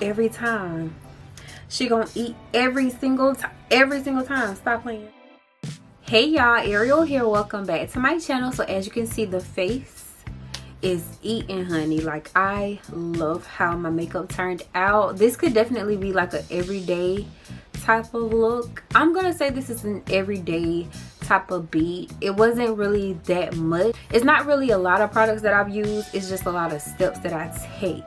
every time. She gonna eat every single time. Stop playing. Hey y'all, Ariel here. Welcome back to my channel. So as you can see, the face is eating, honey. Like, I love how my makeup turned out. This could definitely be like an everyday type of look. I'm gonna say this is an everyday type of beat. It wasn't really that much. It's not really a lot of products that I've used. It's just a lot of steps that I take,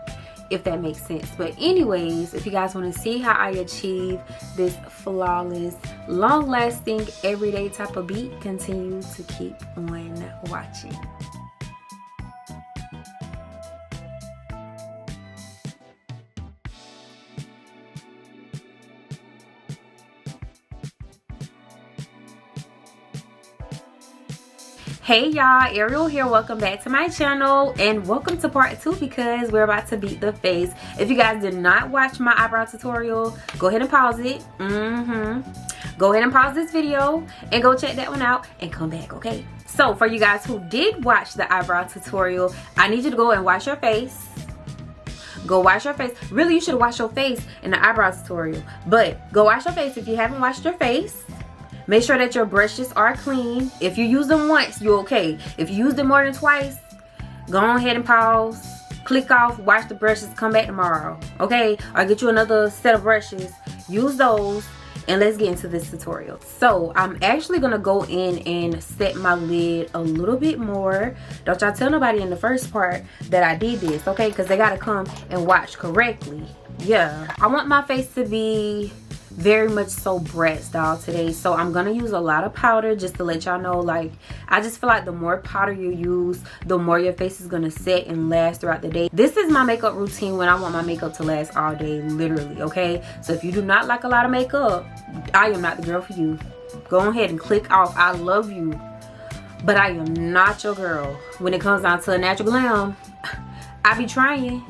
if that makes sense. But anyways, if you guys want to see how I achieve this flawless, long-lasting, everyday type of beat, continue to keep on watching. Hey y'all, Ariel here. Welcome back to my channel and welcome to part 2 because we're about to beat the face. If you guys did not watch my eyebrow tutorial, go ahead and pause it. Go ahead and pause this video and go check that one out and come back, okay? So for you guys who did watch the eyebrow tutorial, I need you to go and wash your face. Go wash your face. Really, you should wash your face in the eyebrow tutorial, but go wash your face if you haven't washed your face. Make sure that your brushes are clean. If you use them once, you're okay. If you use them more than twice, go ahead and pause, click off, wash the brushes, come back tomorrow, okay? Or get you another set of brushes, use those, and let's get into this tutorial. So I'm actually gonna go in and set my lid a little bit more. Don't y'all tell nobody in the first part that I did this, okay? Because they gotta come and watch correctly. Yeah, I want my face to be very much so Bratz style today, so I'm gonna use a lot of powder just to let y'all know. Like, I just feel like the more powder you use, the more your face is gonna set and last throughout the day. This is my makeup routine when I want my makeup to last all day, literally, okay? So if you do not like a lot of makeup, I am not the girl for you. Go ahead and click off. I love you, but I am not your girl. When it comes down to a natural glam, I be trying,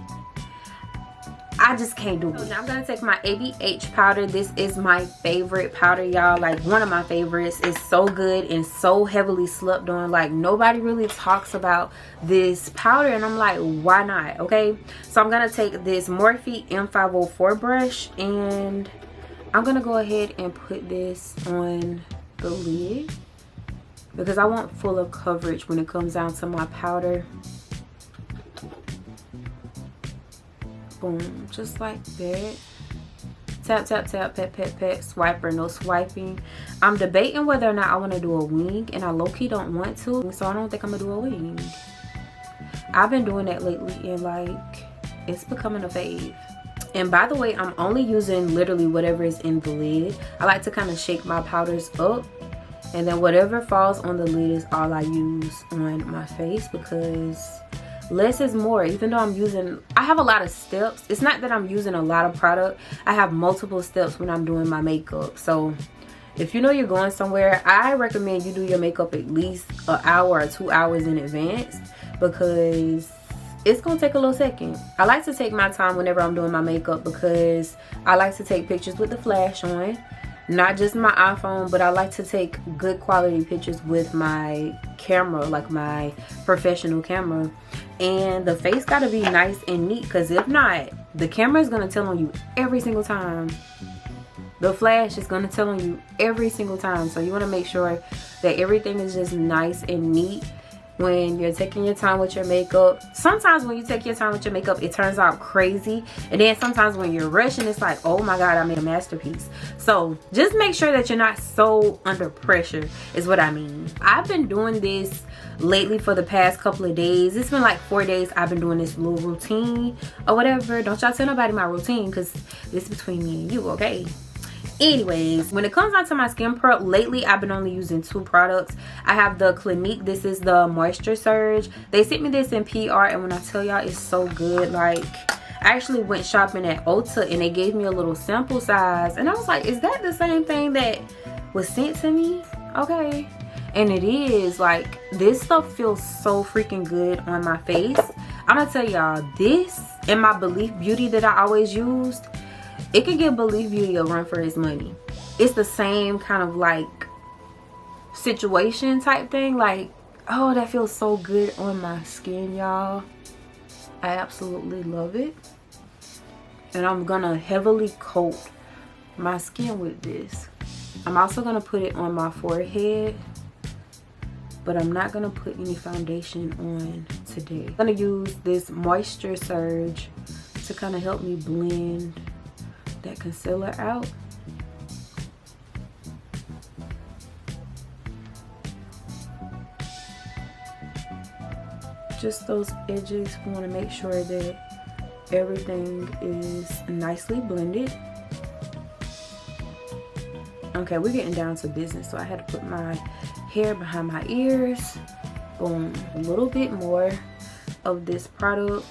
I just can't do it. So now I'm gonna take my ABH powder. This is my favorite powder, y'all. Like, one of my favorites. It's so good and so heavily slept on. Like, nobody really talks about this powder, and I'm like, why not? Okay, so I'm gonna take this Morphe M504 brush and I'm gonna go ahead and put this on the lid because I want full coverage when it comes down to my powder. Boom, just like that. Tap, tap, tap, pat, pat, pat, swiper, no swiping. I'm debating whether or not I want to do a wing, and I low-key don't want to, so I don't think I'm gonna do a wing. I've been doing that lately, and like, it's becoming a fave. And by the way, I'm only using literally whatever is in the lid. I like to kind of shake my powders up, and then whatever falls on the lid is all I use on my face because less is more. Even though I have a lot of steps. It's not that I'm using a lot of product. I have multiple steps when I'm doing my makeup. So if you know you're going somewhere, I recommend you do your makeup at least an hour or 2 hours in advance because it's gonna take a little second. I like to take my time whenever I'm doing my makeup because I like to take pictures with the flash on. Not just my iPhone, but I like to take good quality pictures with my camera, like my professional camera. And the face gotta be nice and neat, because if not, the camera is gonna tell on you every single time. The flash is gonna tell on you every single time. So you wanna make sure that everything is just nice and neat when you're taking your time with your makeup. Sometimes when you take your time with your makeup, it turns out crazy, and then sometimes when you're rushing, it's like, oh my god, I made a masterpiece. So just make sure that you're not so under pressure is what I mean. I've been doing this lately for the past couple of days. It's been like 4 days I've been doing this little routine or whatever. Don't y'all tell nobody my routine because it's between me and you, okay? Anyways, when it comes down to my skin prep, lately I've been only using 2 products. I have the Clinique. This is the Moisture Surge. They sent me this in PR, and when I tell y'all, it's so good. Like, I actually went shopping at Ulta and they gave me a little sample size, and I was like, is that the same thing that was sent to me? Okay, and it is. Like, this stuff feels so freaking good on my face. I'm gonna tell y'all, this and my Belief Beauty that I always used, it could give Belief Beauty a run for its money. It's the same kind of like situation type thing. Like, oh, that feels so good on my skin, y'all. I absolutely love it. And I'm gonna heavily coat my skin with this. I'm also gonna put it on my forehead, but I'm not gonna put any foundation on today. I'm gonna use this Moisture Surge to kind of help me blend that concealer out. Just those edges, we want to make sure that everything is nicely blended. Okay, we're getting down to business, so I had to put my hair behind my ears. Boom, a little bit more of this product.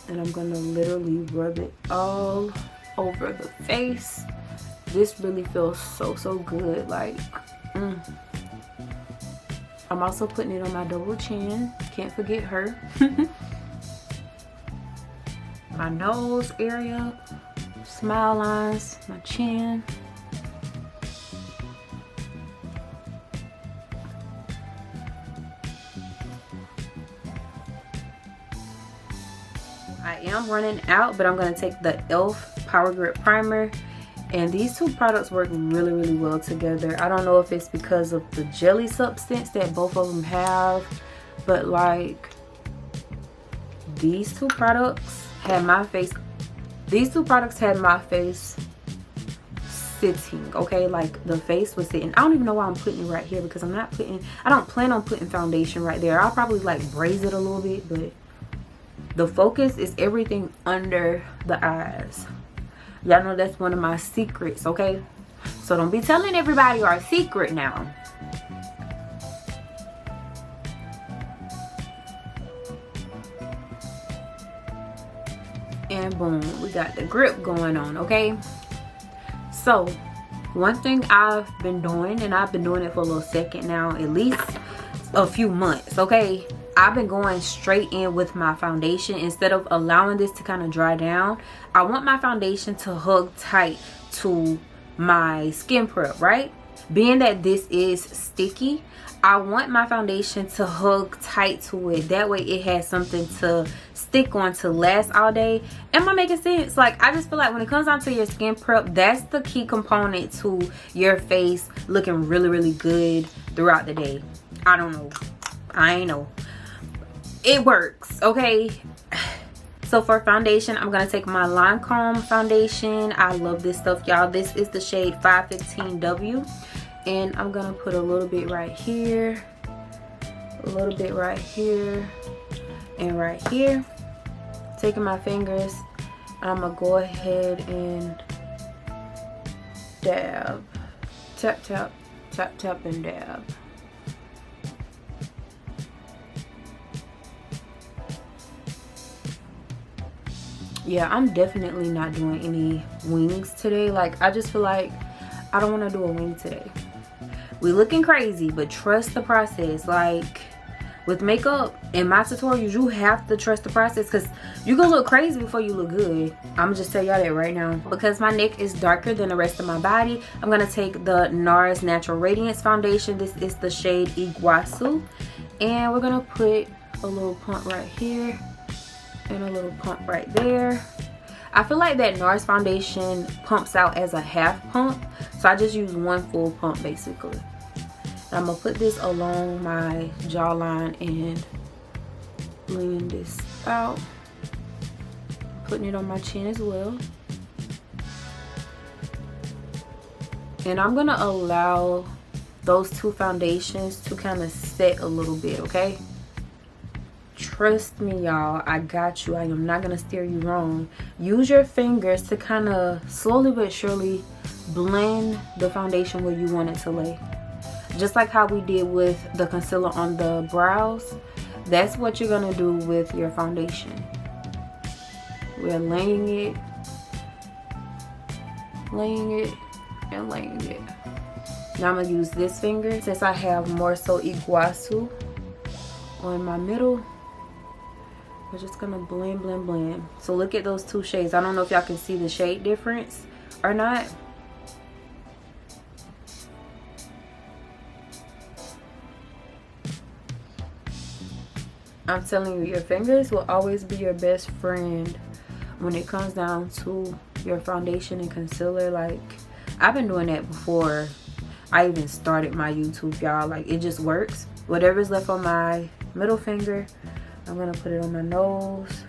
And I'm gonna literally rub it all over the face. This really feels so good, like I'm also putting it on my double chin, can't forget her. My nose area, smile lines, my chin. I am running out, but I'm going to take the e.l.f. Power Grip Primer. And these two products work really well together. I don't know if it's because of the jelly substance that both of them have, but like these two products had my face sitting, okay? Like the face was sitting. I don't even know why I'm putting it right here, because I don't plan on putting foundation right there. I'll probably like braise it a little bit, but the focus is everything under the eyes. Y'all know that's one of my secrets, okay? So don't be telling everybody our secret now. And boom, we got the grip going on, okay? So one thing I've been doing, and I've been doing it for a little second now, at least a few months, okay? I've been going straight in with my foundation instead of allowing this to kind of dry down. I want my foundation to hug tight to my skin prep, right? Being that this is sticky, I want my foundation to hug tight to it. That way it has something to stick on to last all day. Am I making sense? Like, I just feel like when it comes down to your skin prep, that's the key component to your face looking really good throughout the day. I don't know. I ain't know. It works, okay? So for foundation, I'm gonna take my Lancôme Foundation. I love this stuff, y'all. This is the shade 515W. And I'm gonna put a little bit right here, a little bit right here, and right here. Taking my fingers, I'm gonna go ahead and dab. Tap, tap, tap, tap, and dab. Yeah, I'm definitely not doing any wings today. Like, I just feel like I don't want to do a wing today. We looking crazy, but trust the process. Like, with makeup in my tutorials, you have to trust the process, because you gonna look crazy before you look good. I'm just tell y'all that right now. Because my neck is darker than the rest of my body, I'm gonna take the NARS Natural Radiance Foundation. This is the shade Iguaçu. And we're gonna put a little pump right here and a little pump right there. I feel like that NARS foundation pumps out as a half pump, so I just use one full pump basically. And I'm gonna put this along my jawline and blend this out. Putting it on my chin as well. And I'm gonna allow those two foundations to kind of set a little bit, okay? Trust me, y'all, I got you. I am not gonna steer you wrong. Use your fingers to kind of slowly but surely blend the foundation where you want it to lay. Just like how we did with the concealer on the brows, that's what you're gonna do with your foundation. We're laying it, and laying it. Now I'm gonna use this finger, since I have more so Iguaçu on my middle. We're just gonna blend, blend, blend. So look at those two shades. I don't know if y'all can see the shade difference or not. I'm telling you, your fingers will always be your best friend when it comes down to your foundation and concealer. Like, I've been doing that before I even started my YouTube, y'all. Like, it just works. Whatever's left on my middle finger, I'm gonna put it on my nose.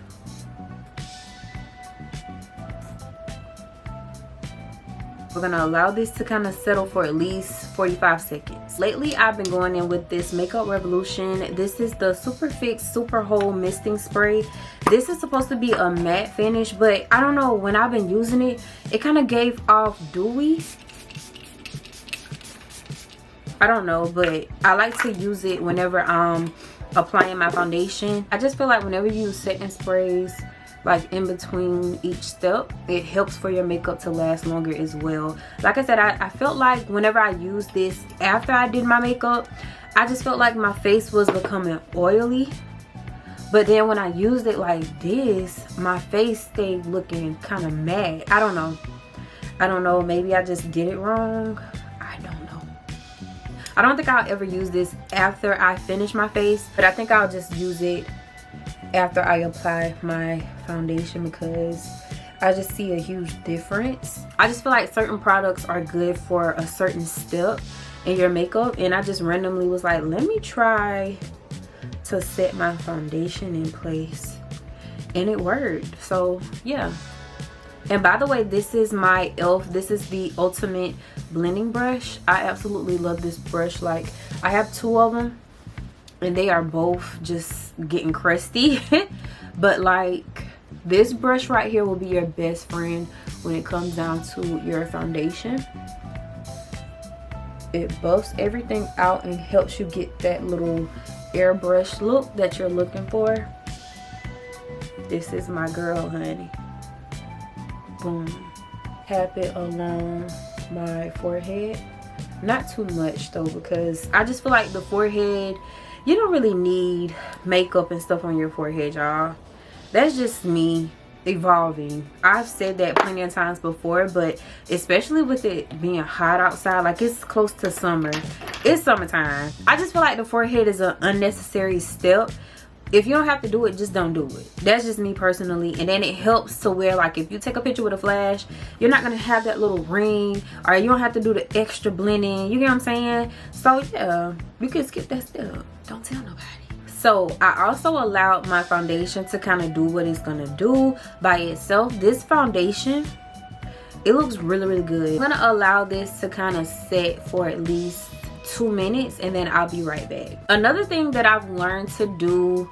We're gonna allow this to kind of settle for at least 45 seconds. Lately, I've been going in with this Makeup Revolution. This is the Super Fix Superhold Misting Spray. This is supposed to be a matte finish, but I don't know, when I've been using it, it kind of gave off dewy. I don't know, but I like to use it whenever I'm applying my foundation. I just feel like whenever you use setting sprays, like in between each step, it helps for your makeup to last longer as well. Like I said, I felt like whenever I used this after I did my makeup, I just felt like my face was becoming oily. But then when I used it like this, my face stayed looking kind of matte. I don't know, maybe I just did it wrong. I don't think I'll ever use this after I finish my face, but I think I'll just use it after I apply my foundation because I just see a huge difference. I just feel like certain products are good for a certain step in your makeup, and I just randomly was like, let me try to set my foundation in place, and it worked. So yeah. And by the way, this is my e.l.f. This is the Ultimate Blending Brush. I absolutely love this brush. Like, I have two of them and they are both just getting crusty. But like, this brush right here will be your best friend when it comes down to your foundation. It buffs everything out and helps you get that little airbrush look that you're looking for. This is my girl, honey. Boom. Tap it along my forehead. Not too much though, because I just feel like the forehead, you don't really need makeup and stuff on your forehead, y'all. That's just me evolving. I've said that plenty of times before, but especially with it being hot outside, like it's close to summer, it's summertime, I just feel like the forehead is an unnecessary step. If you don't have to do it, just don't do it. That's just me personally. And then it helps to where, like, if you take a picture with a flash, you're not going to have that little ring, or you don't have to do the extra blending. You get what I'm saying? So, yeah, you can skip that step. Don't tell nobody. So, I also allowed my foundation to kind of do what it's going to do by itself. This foundation, it looks really, really good. I'm going to allow this to kind of set for at least 2 minutes, and then I'll be right back. Another thing that I've learned to do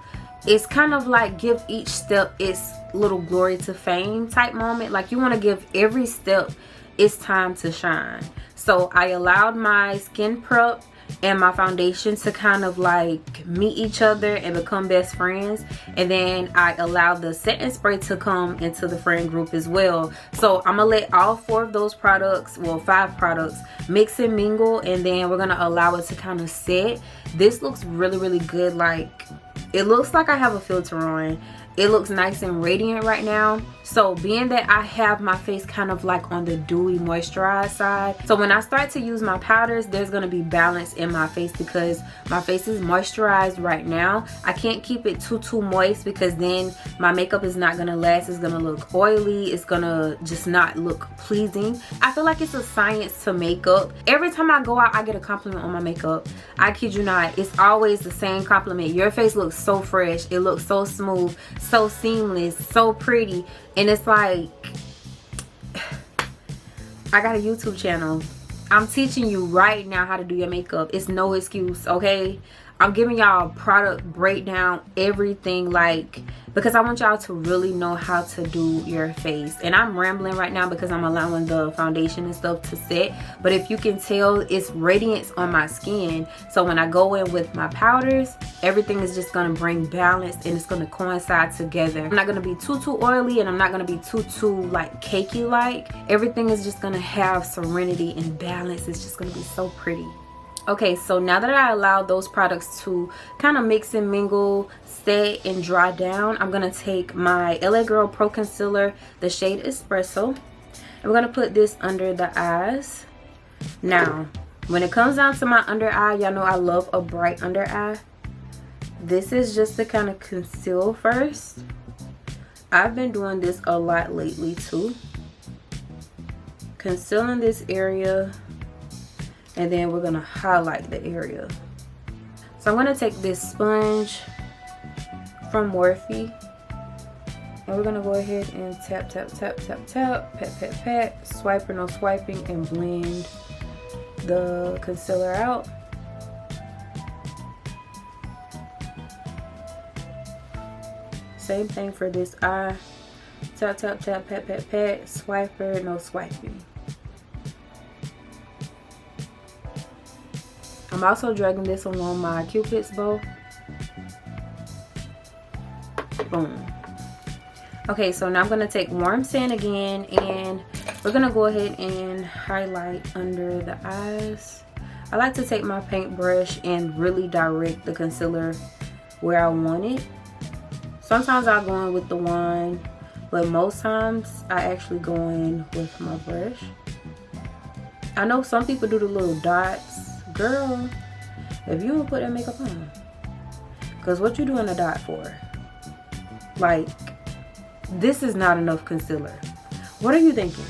is kind of like give each step its little glory to fame type moment. Like, you want to give every step its time to shine. So I allowed my skin prep and my foundation to kind of like meet each other and become best friends, and then I allowed the setting spray to come into the friend group as well. So I'm gonna let all 4 of those products, well 5 products, mix and mingle, and then we're gonna allow it to kind of set. This looks really, really good. Like, it looks like I have a filter on. It looks nice and radiant right now. So being that I have my face kind of like on the dewy moisturized side, so when I start to use my powders, there's going to be balance in my face because my face is moisturized right now. I can't keep it too moist because then my makeup is not going to last. It's going to look oily. It's going to just not look pleasing. I feel like it's a science to makeup. Every time I go out, I get a compliment on my makeup. I kid you not. It's always the same compliment. Your face looks so fresh. It looks so smooth, so seamless, so pretty. And it's like, I got a YouTube channel. I'm teaching you right now how to do your makeup. It's no excuse, okay? I'm giving y'all product breakdown, everything, like, because I want y'all to really know how to do your face. And I'm rambling right now because I'm allowing the foundation and stuff to set. But if you can tell, it's radiance on my skin. So when I go in with my powders, everything is just going to bring balance and it's going to coincide together. I'm not going to be too oily, and I'm not going to be too like cakey like. Everything is just going to have serenity and balance. It's just going to be so pretty. Okay, so now that I allowed those products to kind of mix and mingle, set, and dry down, I'm going to take my LA Girl Pro Concealer, the shade Espresso. I'm going to put this under the eyes. Now, when it comes down to my under eye, y'all know I love a bright under eye. This is just to kind of conceal first. I've been doing this a lot lately too. Concealing this area, and then we're gonna highlight the area. So I'm gonna take this sponge from Morphe, and we're gonna go ahead and tap, tap, tap, tap, tap, pat, pat, pat, swipe or no swiping, and blend the concealer out. Same thing for this eye. Tap, tap, tap, pat, pat, pat, swiper, no swiping. I'm also dragging this along my Cupid's bow. Boom. Okay, so now I'm going to take warm sand again, and we're going to go ahead and highlight under the eyes. I like to take my paintbrush and really direct the concealer where I want it. Sometimes I go in with the wand, but most times I actually go in with my brush. I know some people do the little dots. Girl, if you don't put that makeup on, because what you doing a dot for? Like, this is not enough concealer. What are you thinking?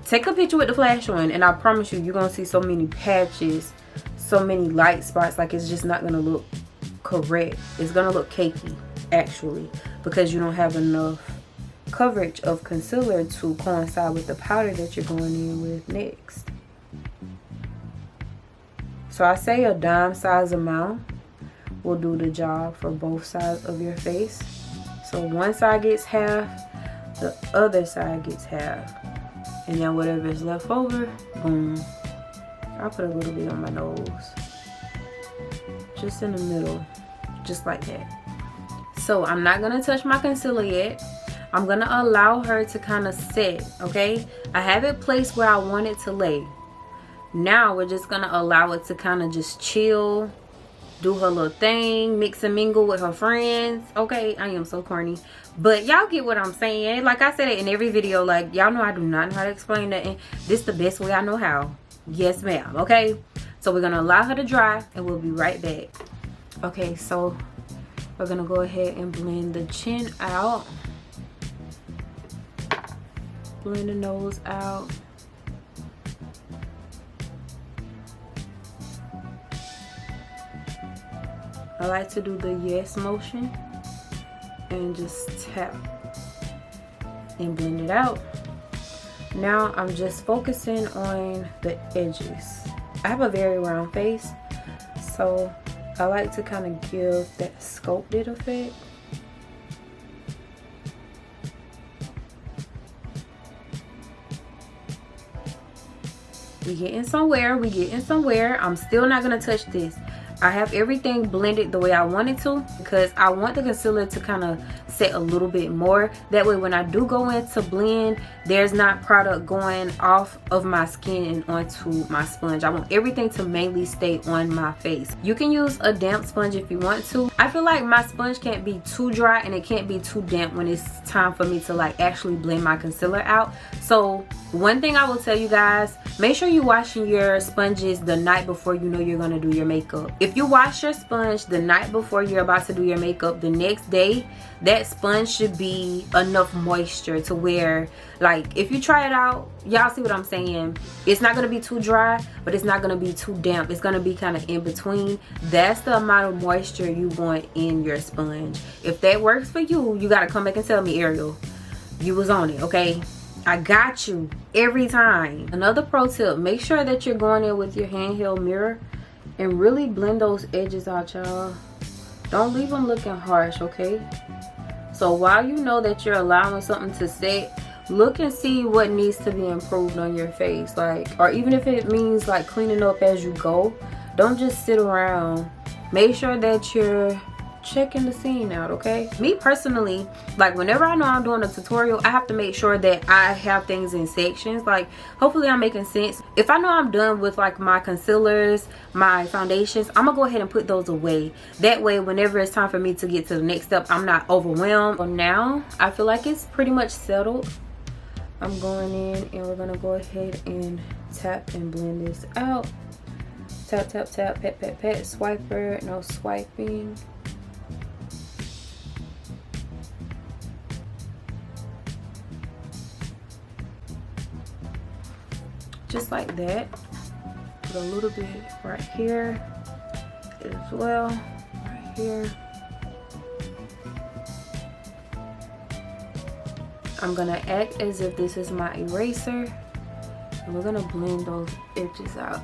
Take a picture with the flash on, and I promise you, you're gonna see so many patches, so many light spots. Like, it's just not gonna look correct. It's gonna look cakey actually, because you don't have enough coverage of concealer to coincide with the powder that you're going in with next. So I say a dime size amount will do the job for both sides of your face. So one side gets half, the other side gets half, and then whatever is left over, boom. I'll put a little bit on my nose, just in the middle, just like that. So I'm not gonna touch my concealer yet. I'm gonna allow her to kind of set, okay? I have it placed where I want it to lay. Now we're just gonna allow it to kind of just chill, do her little thing, mix and mingle with her friends. Okay, I am so corny, but y'all get what I'm saying. Like I said it in every video, like, y'all know I do not know how to explain that, and this is the best way I know how. Yes ma'am. Okay, so we're gonna allow her to dry, and we'll be right back. Okay, so we're gonna go ahead and blend the chin out, blend the nose out. I like to do the yes motion and just tap and blend it out. Now I'm just focusing on the edges. I have a very round face, so I like to kind of give that sculpted effect. We getting somewhere, we getting somewhere. I'm still not gonna touch this. I have everything blended the way I want it to, because I want the concealer to kind of set a little bit more. That way when I do go in to blend, there's not product going off of my skin and onto my sponge. I want everything to mainly stay on my face. You can use a damp sponge if you want to. I feel like my sponge can't be too dry and it can't be too damp when it's time for me to like actually blend my concealer out. So one thing I will tell you guys, make sure you're washing your sponges the night before you know you're going to do your makeup. If you wash your sponge the night before you're about to do your makeup, the next day that sponge should be enough moisture to where, like, if you try it out, y'all see what I'm saying, it's not going to be too dry, but it's not going to be too damp. It's going to be kind of in between. That's the amount of moisture you want in your sponge. If that works for you, you got to come back and tell me, Ariel, you was on it, okay? I got you every time. Another pro tip, make sure that you're going in with your handheld mirror and really blend those edges out, y'all. Don't leave them looking harsh, okay? So while you know that you're allowing something to set, look and see what needs to be improved on your face, like, or even if it means like cleaning up as you go. Don't just sit around. Make sure that you're checking the scene out, okay? Me personally, like, whenever I know I'm doing a tutorial, I have to make sure that I have things in sections. Like, hopefully I'm making sense. If I know I'm done with like my concealers, my foundations, I'm gonna go ahead and put those away. That way whenever it's time for me to get to the next step, I'm not overwhelmed. So now I feel like it's pretty much settled. I'm going in and we're gonna go ahead and tap and blend this out. Tap, tap, tap, pat, pat, pat. Swiper, no swiping. Just like that. Put a little bit right here as well. Right here. I'm gonna act as if this is my eraser. And we're gonna blend those edges out.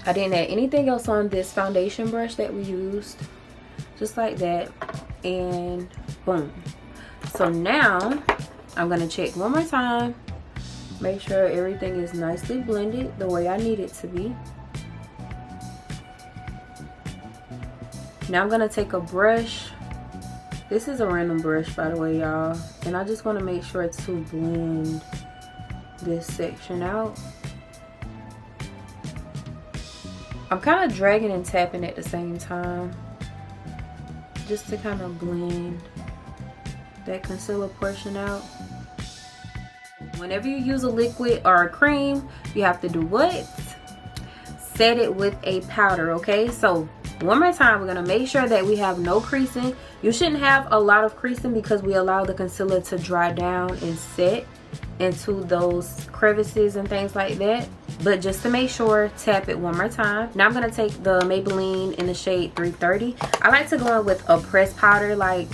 I didn't add anything else on this foundation brush that we used. Just like that. And boom. So now I'm gonna check one more time. Make sure everything is nicely blended the way I need it to be. Now I'm gonna take a brush. This is a random brush, by the way, y'all. And I just want to make sure to blend this section out. I'm kind of dragging and tapping at the same time, just to kind of blend that concealer portion out. Whenever you use a liquid or a cream, you have to do what? Set it with a powder, okay? So one more time, we're gonna make sure that we have no creasing. You shouldn't have a lot of creasing because we allow the concealer to dry down and set into those crevices and things like that. But just to make sure, tap it one more time. Now I'm gonna take the Maybelline in the shade 330. I like to go in with a pressed powder. Like,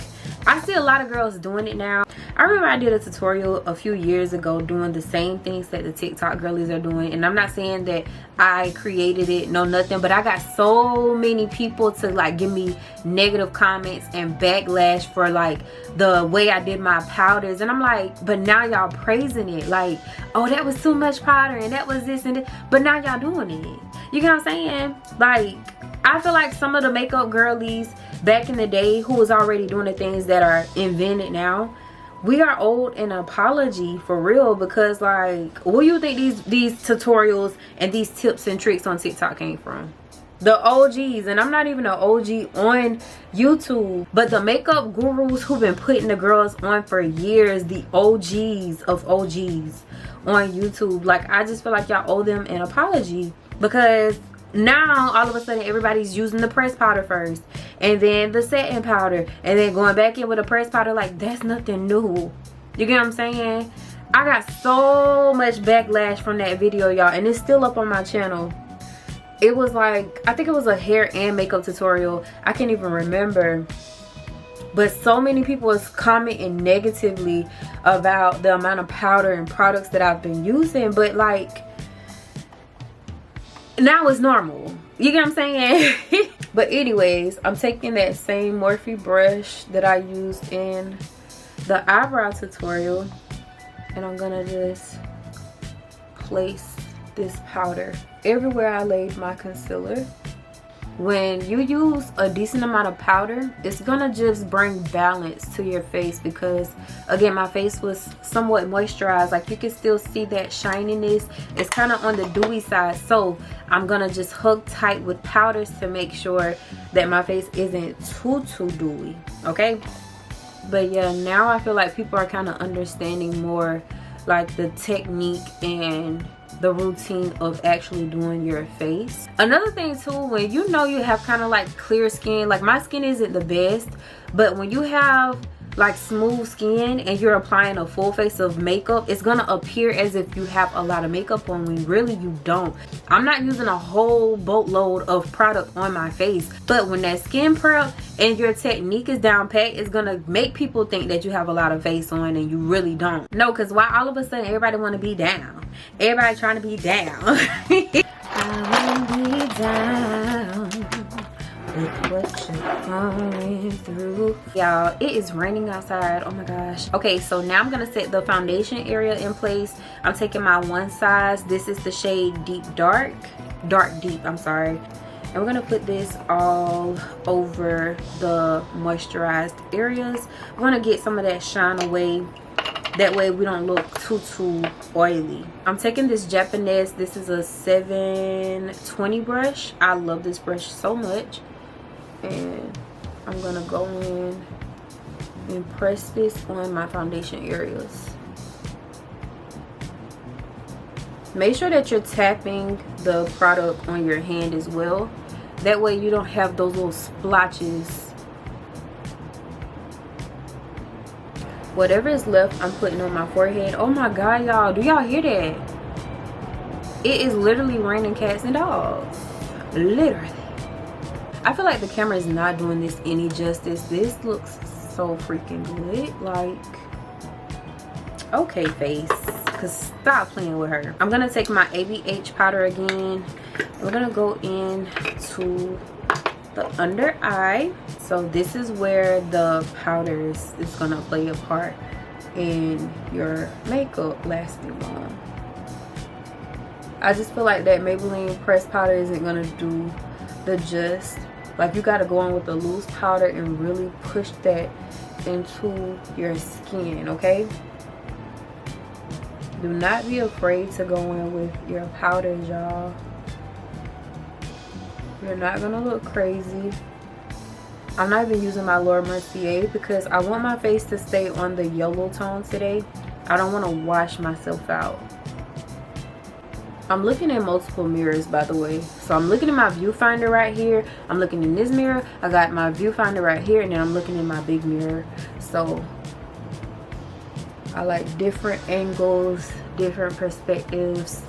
I see a lot of girls doing it now. I remember I did a tutorial a few years ago doing the same things that the TikTok girlies are doing. And I'm not saying that I created it, no nothing. But I got so many people to like give me negative comments and backlash for like the way I did my powders. And I'm like, but now y'all praising it. Like, oh, that was too much powder and that was this and that. But now y'all doing it. You get what I'm saying? Like, I feel like some of the makeup girlies back in the day who was already doing the things that are invented now, we are owed an apology for real. Because like, where you think these tutorials and these tips and tricks on TikTok came from? The OGs. And I'm not even an OG on YouTube, but the makeup gurus who've been putting the girls on for years, the OGs of OGs on YouTube. Like, I just feel like y'all owe them an apology, because now all of a sudden everybody's using the pressed powder first and then the setting powder and then going back in with a pressed powder. Like, that's nothing new. You get what I'm saying? I got so much backlash from that video, y'all, and it's still up on my channel. It was like, I think it was a hair and makeup tutorial. I can't even remember. But so many people was commenting negatively about the amount of powder and products that I've been using. But like, now it's normal. You get what I'm saying? But anyways, I'm taking that same Morphe brush that I used in the eyebrow tutorial, and I'm gonna just place this powder everywhere I laid my concealer. When you use a decent amount of powder, it's gonna just bring balance to your face, because again, my face was somewhat moisturized. Like, you can still see that shininess. It's kind of on the dewy side, so I'm gonna just hug tight with powders to make sure that my face isn't too dewy, okay? But yeah, now I feel like people are kind of understanding more like the technique and the routine of actually doing your face. Another thing too, when you know you have kind of like clear skin, like my skin isn't the best, but when you have like smooth skin and you're applying a full face of makeup, it's gonna appear as if you have a lot of makeup on when really you don't. I'm not using a whole boatload of product on my face, but when that skin prep and your technique is down pat, it's gonna make people think that you have a lot of face on and you really don't. No, because why all of a sudden everybody want to be down? Everybody trying to be down. I wanna be down with what you're going through. Y'all, it is raining outside. Oh my gosh. Okay, so now I'm gonna set the foundation area in place. I'm taking my one size. This is the shade Deep Dark Deep, I'm sorry. And we're gonna put this all over the moisturized areas. We're gonna get some of that shine away. That way we don't look too oily. I'm taking this Japanese, this is a 720 brush. I love this brush so much. And I'm gonna go in and press this on my foundation areas. Make sure that you're tapping the product on your hand as well. That way you don't have those little splotches. Whatever is left, I'm putting on my forehead. Oh my god, y'all, do y'all hear that? It is literally raining cats and dogs. Literally. I feel like the camera is not doing this any justice. This looks so freaking good. Like, okay, face, cause stop playing with her. I'm gonna take my ABH powder again. We're gonna go in to the under eye. So this is where the powders is gonna play a part in your makeup lasting long. I just feel like that Maybelline pressed powder isn't gonna do the just. Like, you gotta go in with the loose powder and really push that into your skin, okay? Do not be afraid to go in with your powders, y'all. You're not gonna look crazy. I'm not even using my Mercier because I want my face to stay on the yellow tone today. I don't want to wash myself out. I'm looking at multiple mirrors, by the way. So I'm looking at my viewfinder right here. I'm looking in this mirror. I got my viewfinder right here, and then I'm looking in my big mirror. So I like different angles, different perspectives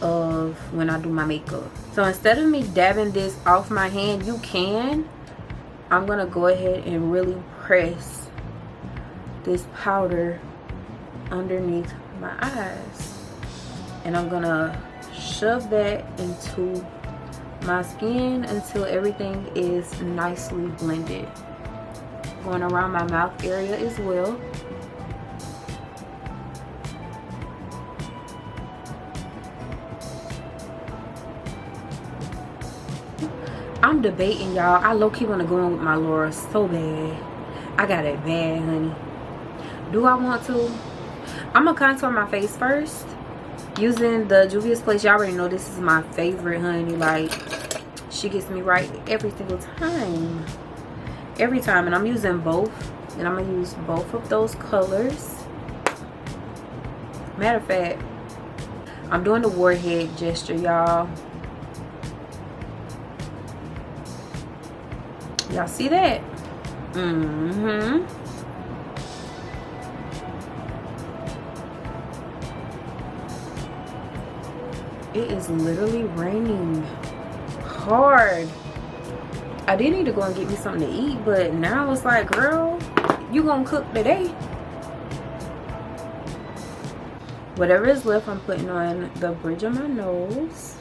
of when I do my makeup. So instead of me dabbing this off my hand, you can. I'm gonna go ahead and really press this powder underneath my eyes, and I'm gonna shove that into my skin until everything is nicely blended. Going around my mouth area as well. I'm debating, y'all. I low-key want to go in with my Laura so bad. I got it bad, honey. Do I want to? I'm gonna contour my face first using the Juvia's Place. Y'all already know this is my favorite, honey. Like, she gets me right every single time. Every time. And I'm using both. And I'm gonna use both of those colors. Matter of fact, I'm doing the warhead gesture, y'all. Y'all see that? Mm-hmm. It is literally raining hard. I did need to go and get me something to eat, but now it's like, girl, you gonna cook today? Whatever is left, I'm putting on the bridge of my nose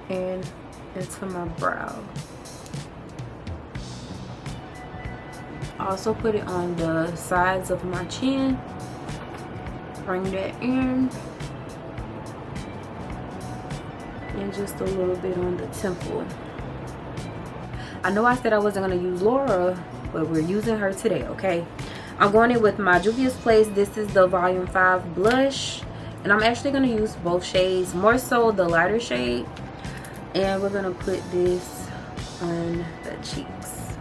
and into my brow. Also put it on the sides of my chin. Bring that in. And just a little bit on the temple. I know I said I wasn't going to use Laura, but we're using her today, okay? I'm going in with my Juvia's Place. This is the Volume 5 blush. And I'm actually going to use both shades. More so the lighter shade. And we're gonna put this on the cheeks.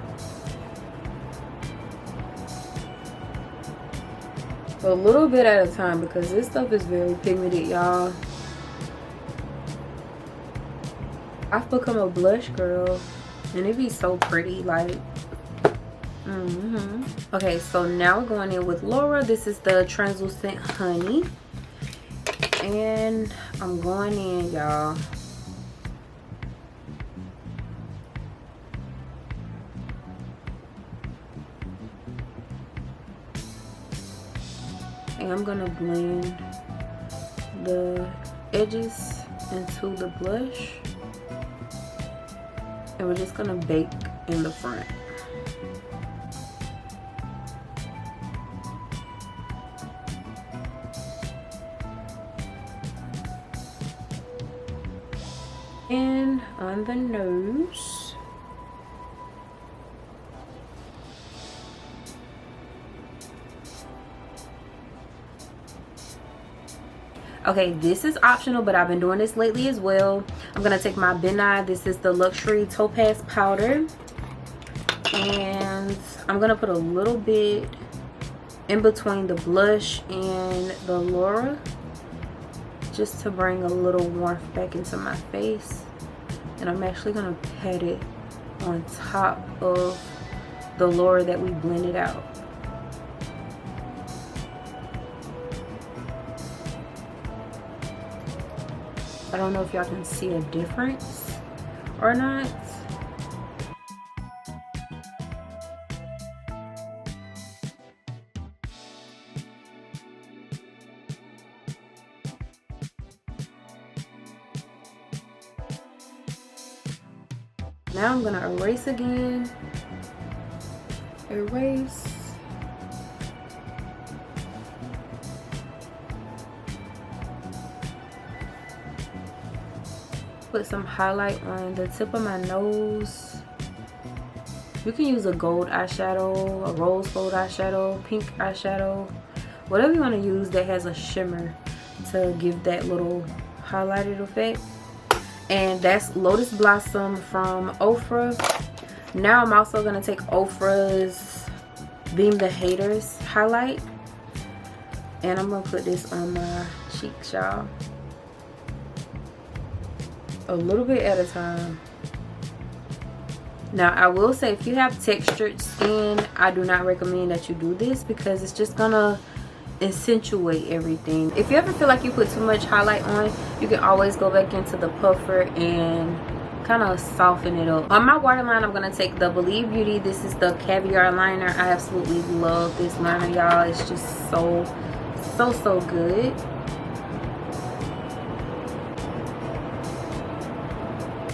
A little bit at a time because this stuff is very pigmented, y'all. I've become a blush girl and it be so pretty, like. Okay, so now we're going in with Laura. This is the Translucent Honey. And I'm going in, y'all. And I'm gonna blend the edges into the blush, and we're just gonna bake in the front. And on the nose, okay, this is optional, but I've been doing this lately as well. I'm gonna take my Ben Nye. This is the Luxury Topaz powder, and I'm gonna put a little bit in between the blush and the Laura, just to bring a little warmth back into my face. And I'm actually gonna pat it on top of the lower that we blended out. I don't know if y'all can see a difference or not. Now I'm gonna erase again. Erase. Put some highlight on the tip of my nose. You can use a gold eyeshadow, a rose gold eyeshadow, pink eyeshadow, whatever you want to use that has a shimmer to give that little highlighted effect. And that's Lotus Blossom from Ofra. Now I'm also going to take Ofra's Beam the Haters highlight, and I'm going to put this on my cheeks, y'all. A little bit at a time. Now I will say, if you have textured skin, I do not recommend that you do this because it's just gonna accentuate everything. If you ever feel like you put too much highlight on, you can always go back into the puffer and kind of soften it up. On my waterline, I'm gonna take the Believe Beauty. This is the Caviar liner. I absolutely love this liner, y'all. It's just so good.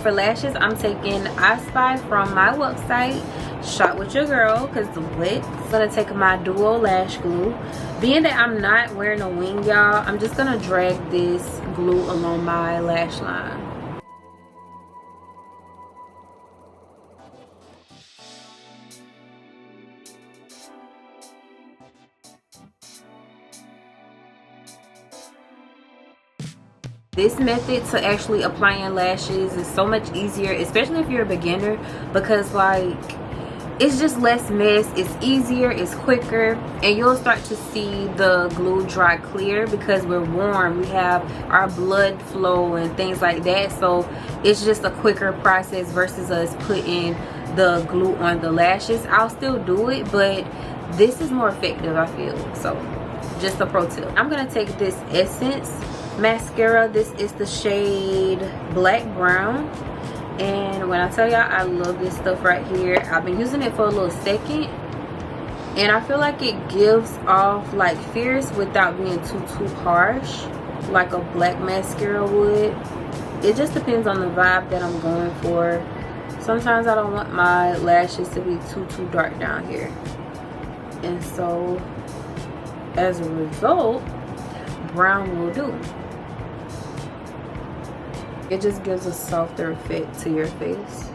For lashes, I'm taking ISpy from my website, Shop with Your Girl, because the wet. I'm gonna take my Duo Lash Glue. Being that I'm not wearing a wing, y'all, I'm just gonna drag this glue along my lash line. This method to actually applying lashes is so much easier, especially if you're a beginner, because like it's just less mess, it's easier, it's quicker, and you'll start to see the glue dry clear because we're warm, we have our blood flow and things like that. So it's just a quicker process versus us putting the glue on the lashes. I'll still do it, but this is more effective, I feel. So just a pro tip. I'm gonna take this Essence mascara. This is the shade Black Brown, and when I tell y'all I love this stuff right here, I've been using it for a little second and I feel like it gives off like fierce without being too harsh like a black mascara would. It just depends on the vibe that I'm going for. Sometimes I don't want my lashes to be too dark down here, and so as a result, brown will do. It just gives a softer effect to your face,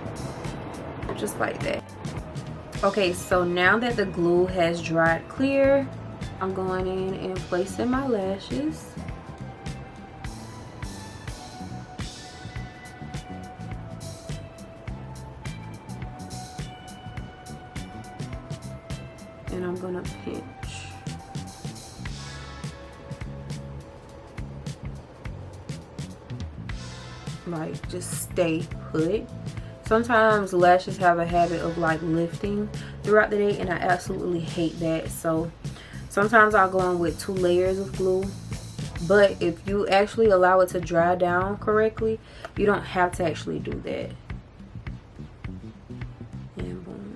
just like that. Okay, so now that the glue has dried clear, I'm going in and placing my lashes. And I'm gonna pinch. Like, just stay put. Sometimes lashes have a habit of like lifting throughout the day, and I absolutely hate that. So sometimes I'll go in with 2 layers of glue, but if you actually allow it to dry down correctly, you don't have to actually do that. And boom.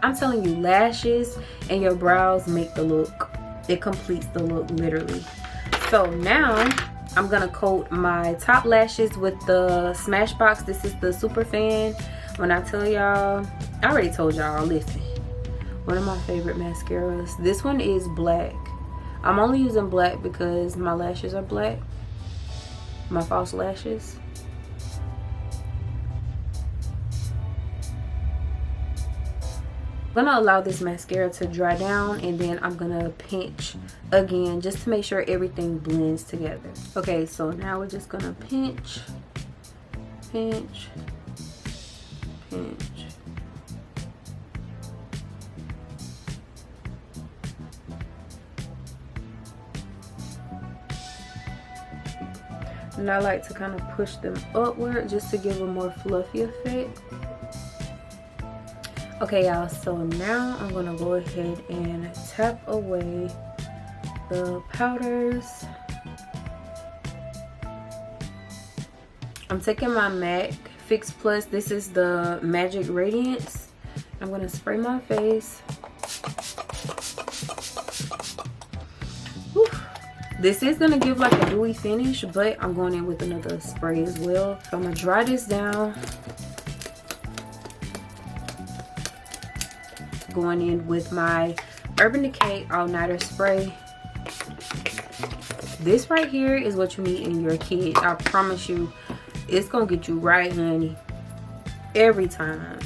I'm telling you, lashes and your brows make the look. It completes the look, literally. So now I'm gonna coat my top lashes with the SmashBox. This is the Super Fan. When I tell y'all, I already told y'all, listen, one of my favorite mascaras. This one is black. I'm only using black because my lashes are black, my false lashes. I'm gonna allow this mascara to dry down, and then I'm gonna pinch again just to make sure everything blends together. Okay, so now we're just gonna pinch, pinch, pinch. And I like to kind of push them upward just to give a more fluffy effect. Okay, y'all, so now I'm gonna go ahead and tap away the powders. I'm taking my MAC Fix Plus. This is the Magic Radiance. I'm gonna spray my face. Whew. This is gonna give like a dewy finish, but I'm going in with another spray as well. So I'm gonna dry this down. Going in with my Urban Decay All Nighter Spray. This right here is what you need in your kit. I promise you, it's gonna get you right, honey. Every time.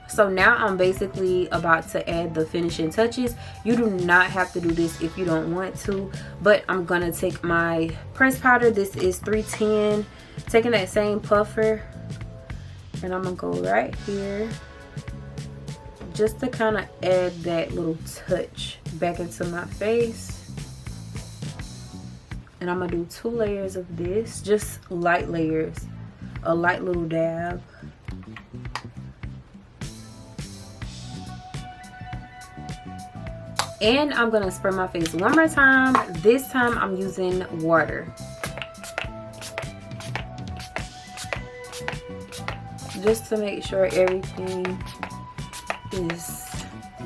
So now I'm basically about to add the finishing touches. You do not have to do this if you don't want to, but I'm gonna take my pressed powder. This is 310. Taking that same puffer, and I'm gonna go right here just to kind of add that little touch back into my face. And I'm gonna do 2 layers of this, just light layers, a light little dab. And I'm gonna spray my face one more time. This time I'm using water. Just to make sure everything is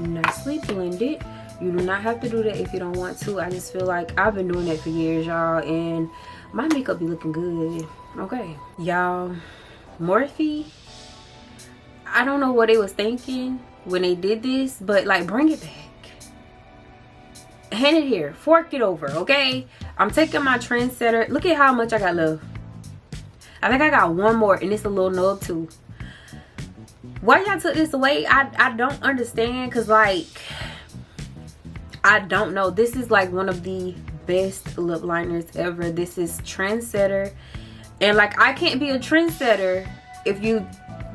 nicely blended. You do not have to do that if you don't want to. I just feel like I've been doing that for years, y'all, and my makeup be looking good. Okay, y'all, Morphe, I don't know what they was thinking when they did this, but like, bring it back. Hand it here, fork it over, okay? I'm taking my Trendsetter. Look at how much I got left. I think I got one more, and it's a little nub too. Why y'all took this away, I don't understand, because like, I don't know. This is like one of the best lip liners ever. This is Trendsetter, and like, I can't be a trendsetter if you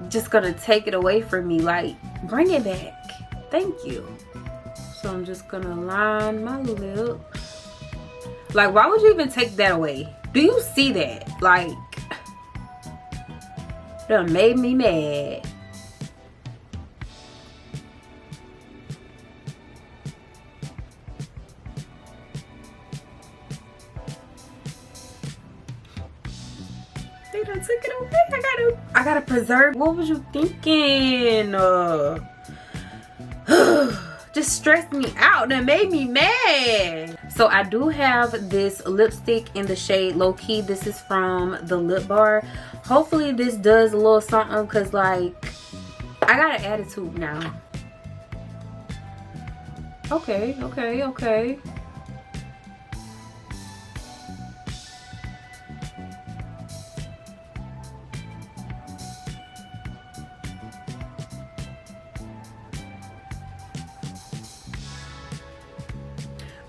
just gonna take it away from me. Like, bring it back. Thank you. So I'm just gonna line my lips. Like, why would you even take that away? Do you see that? Like, that made me mad. They done took it away. I gotta preserve. What was you thinking? Just stressed me out. That made me mad. So I do have this lipstick in the shade Low Key. This is from the Lip Bar. Hopefully this does a little something, because like, I got an attitude now. Okay, okay, okay.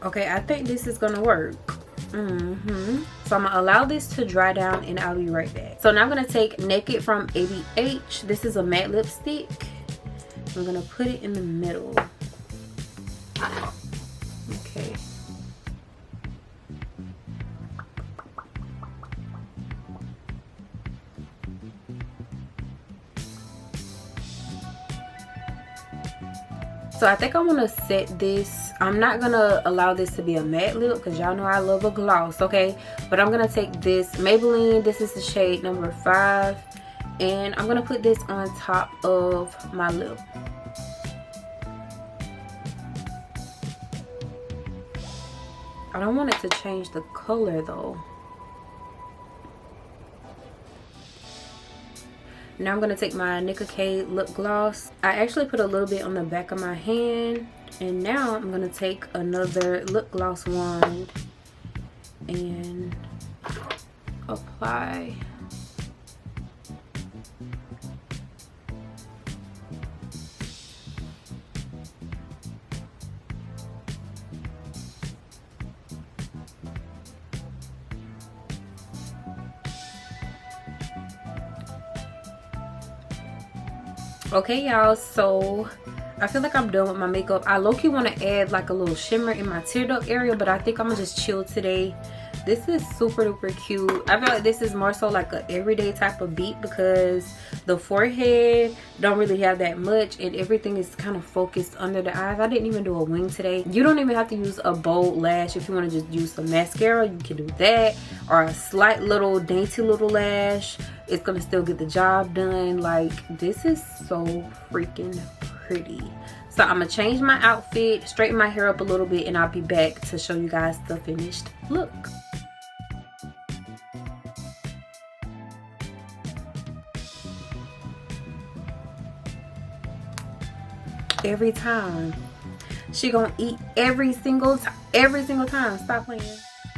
Okay, I think this is gonna work. So I'm gonna allow this to dry down, and I'll be right back. So now I'm gonna take Naked from ABH. This is a matte lipstick. I'm gonna put it in the middle. Okay. So I think I'm gonna set this. I'm not gonna allow this to be a matte lip, because y'all know I love a gloss, okay? But I'm gonna take this Maybelline. This is the shade number 5. And I'm gonna put this on top of my lip. I don't want it to change the color though. Now I'm gonna take my Nicka K lip gloss. I actually put a little bit on the back of my hand. And now I'm gonna take another lip gloss wand and apply. Okay, y'all, so I feel like I'm done with my makeup. I low-key want to add like a little shimmer in my tear duct area, but I think I'm gonna just chill today. This is super duper cute. I feel like this is more so like an everyday type of beat because the forehead don't really have that much and everything is kind of focused under the eyes. I didn't even do a wing today. You don't even have to use a bold lash. If you want to just use some mascara, you can do that, or a slight little dainty little lash. It's gonna still get the job done. Like, this is so freaking pretty. So I'm gonna change my outfit, straighten my hair up a little bit, and I'll be back to show you guys the finished look. Every time she gonna eat every single time. Stop playing.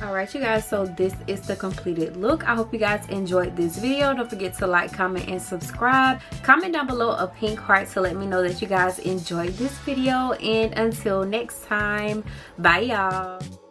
All right, you guys, so this is the completed look. I hope you guys enjoyed this video. Don't forget to like, comment, and subscribe. Comment down below a pink heart to let me know that you guys enjoyed this video, and until next time, bye y'all.